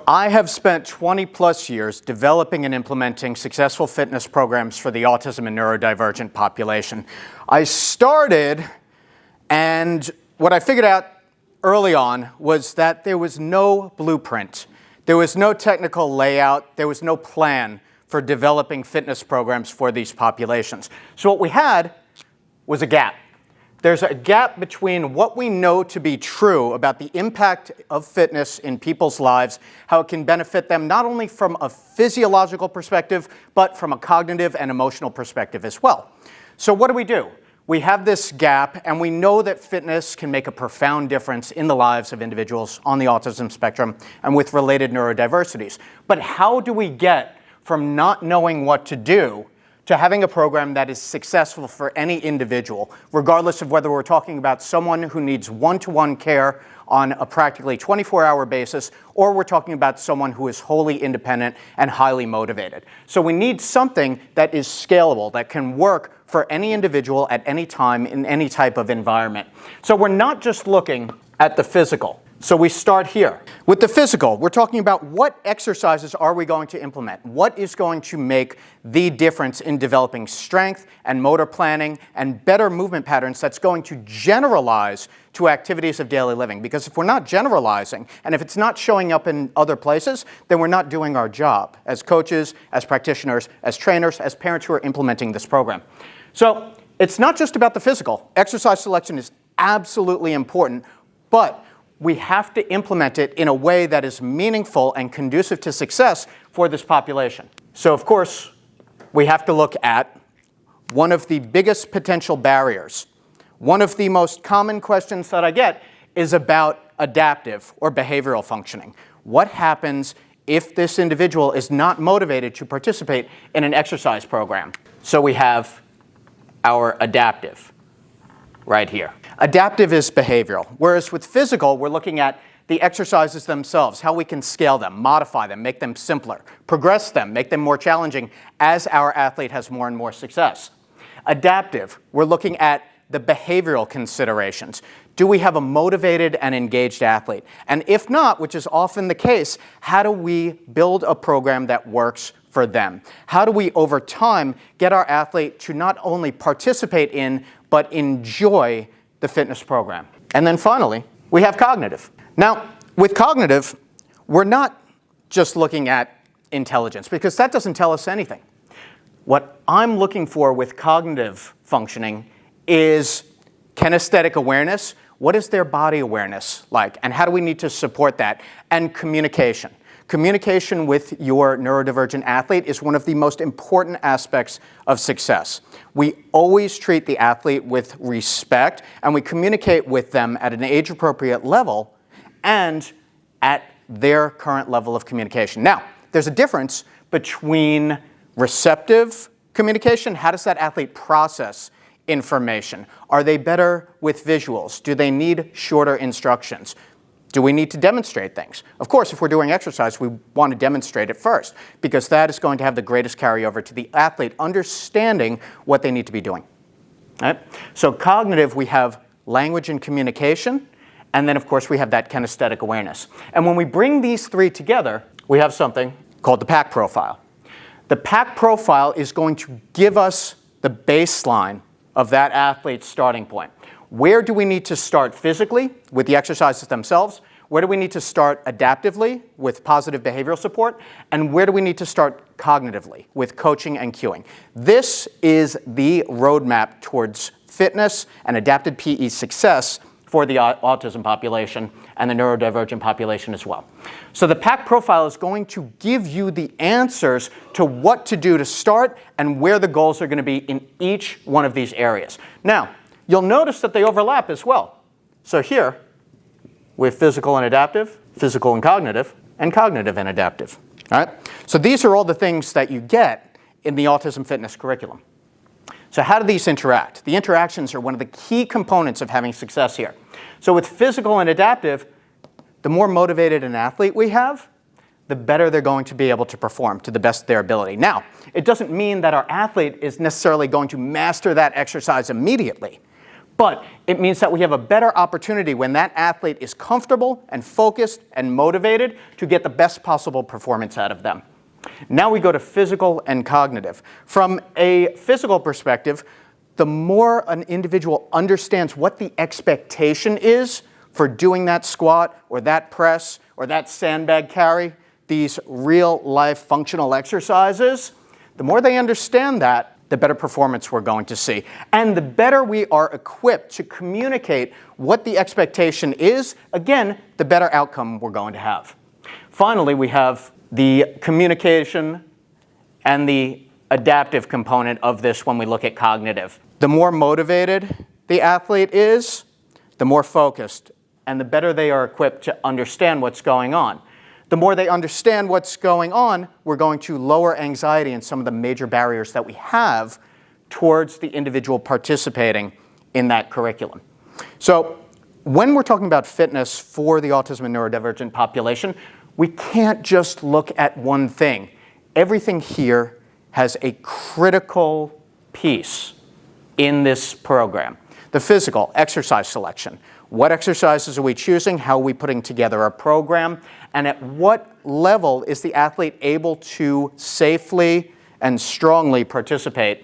I have spent 20 plus years developing and implementing successful fitness programs for the autism and neurodivergent population. I started, and what I figured out early on was that there was no blueprint. There was no technical layout. There was no plan for developing fitness programs for these populations. So what we had was a gap. There's a gap between what we know to be true about the impact of fitness in people's lives, how it can benefit them not only from a physiological perspective, but from a cognitive and emotional perspective as well. So what do? We have this gap, and we know that fitness can make a profound difference in the lives of individuals on the autism spectrum and with related neurodiversities. But how do we get from not knowing what to do to having a program that is successful for any individual, regardless of whether we're talking about someone who needs one-to-one care on a practically 24-hour basis, or we're talking about someone who is wholly independent and highly motivated. So we need something that is scalable, that can work for any individual at any time in any type of environment. So we're not just looking at the physical. So we start here. With the physical, we're talking about what exercises are we going to implement? What is going to make the difference in developing strength and motor planning and better movement patterns that's going to generalize to activities of daily living? Because if we're not generalizing, and if it's not showing up in other places, then we're not doing our job as coaches, as practitioners, as trainers, as parents who are implementing this program. So it's not just about the physical. Exercise selection is absolutely important, but we have to implement it in a way that is meaningful and conducive to success for this population. So of course, we have to look at one of the biggest potential barriers. One of the most common questions that I get is about adaptive or behavioral functioning. What happens if this individual is not motivated to participate in an exercise program? So we have our adaptive right here. Adaptive is behavioral, whereas with physical, we're looking at the exercises themselves, how we can scale them, modify them, make them simpler, progress them, make them more challenging as our athlete has more and more success. Adaptive, we're looking at the behavioral considerations. Do we have a motivated and engaged athlete? And if not, which is often the case, how do we build a program that works for them? How do we, over time, get our athlete to not only participate in, but enjoy the fitness program? And then finally, we have cognitive. Now, with cognitive, we're not just looking at intelligence, because that doesn't tell us anything. What I'm looking for with cognitive functioning is kinesthetic awareness. What is their body awareness like? And how do we need to support that? And communication. Communication with your neurodivergent athlete is one of the most important aspects of success. We always treat the athlete with respect, and we communicate with them at an age-appropriate level and at their current level of communication. Now, there's a difference between receptive communication. How does that athlete process information? Are they better with visuals? Do they need shorter instructions? Do we need to demonstrate things? Of course, if we're doing exercise, we want to demonstrate it first, because that is going to have the greatest carryover to the athlete understanding what they need to be doing. Right? So cognitive, we have language and communication, and then of course we have that kinesthetic awareness. And when we bring these three together, we have something called the PAC profile. The PAC profile is going to give us the baseline of that athlete's starting point. Where do we need to start physically with the exercises themselves? Where do we need to start adaptively with positive behavioral support? And where do we need to start cognitively with coaching and cueing? This is the roadmap towards fitness and adapted PE success for the autism population and the neurodivergent population as well. So the PAC profile is going to give you the answers to what to do to start and where the goals are going to be in each one of these areas. Now, you'll notice that they overlap as well. So here, we have physical and adaptive, physical and cognitive and adaptive. All right? So these are all the things that you get in the autism fitness curriculum. So how do these interact? The interactions are one of the key components of having success here. So with physical and adaptive, the more motivated an athlete we have, the better they're going to be able to perform to the best of their ability. Now, it doesn't mean that our athlete is necessarily going to master that exercise immediately, But it means that we have a better opportunity when that athlete is comfortable and focused and motivated to get the best possible performance out of them. Now we go to physical and cognitive. From a physical perspective, the more an individual understands what the expectation is for doing that squat or that press or that sandbag carry, these real-life functional exercises, the more they understand that, the better performance we're going to see. And the better we are equipped to communicate what the expectation is, again, the better outcome we're going to have. Finally, we have the communication and the adaptive component of this when we look at cognitive. The more motivated the athlete is, the more focused, and the better they are equipped to understand what's going on. The more they understand what's going on, we're going to lower anxiety and some of the major barriers that we have towards the individual participating in that curriculum. So when we're talking about fitness for the autism and neurodivergent population, we can't just look at one thing. Everything here has a critical piece in this program. The physical, exercise selection. What exercises are we choosing? How are we putting together a program? And at what level is the athlete able to safely and strongly participate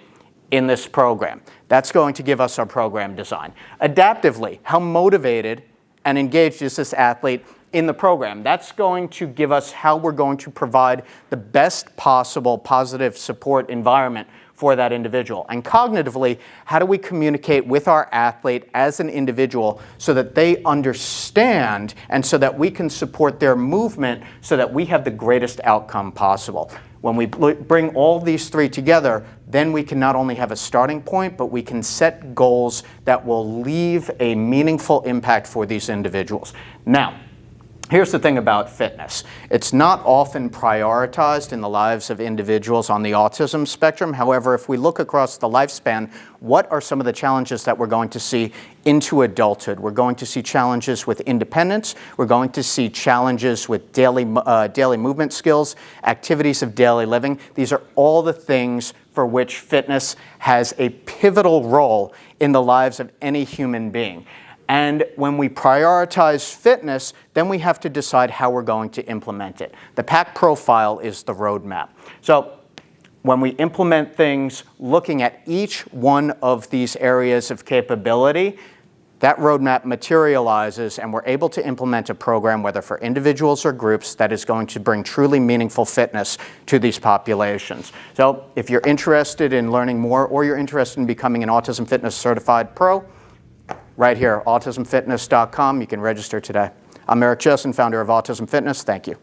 in this program? That's going to give us our program design. Adaptively, how motivated and engaged is this athlete in the program? That's going to give us how we're going to provide the best possible positive support environment for that individual. And cognitively, how do we communicate with our athlete as an individual so that they understand and so that we can support their movement so that we have the greatest outcome possible? When we bring all these three together, then we can not only have a starting point, but we can set goals that will leave a meaningful impact for these individuals. Now, here's the thing about fitness. It's not often prioritized in the lives of individuals on the autism spectrum. However, if we look across the lifespan, what are some of the challenges that we're going to see into adulthood? We're going to see challenges with independence. We're going to see challenges with daily movement skills, activities of daily living. These are all the things for which fitness has a pivotal role in the lives of any human being. And when we prioritize fitness, then we have to decide how we're going to implement it. The PAC profile is the roadmap. So when we implement things looking at each one of these areas of capability, that roadmap materializes and we're able to implement a program, whether for individuals or groups, that is going to bring truly meaningful fitness to these populations. So if you're interested in learning more or you're interested in becoming an Autism Fitness Certified Pro, right here, autismfitness.com. You can register today. I'm Eric Chessen, founder of Autism Fitness. Thank you.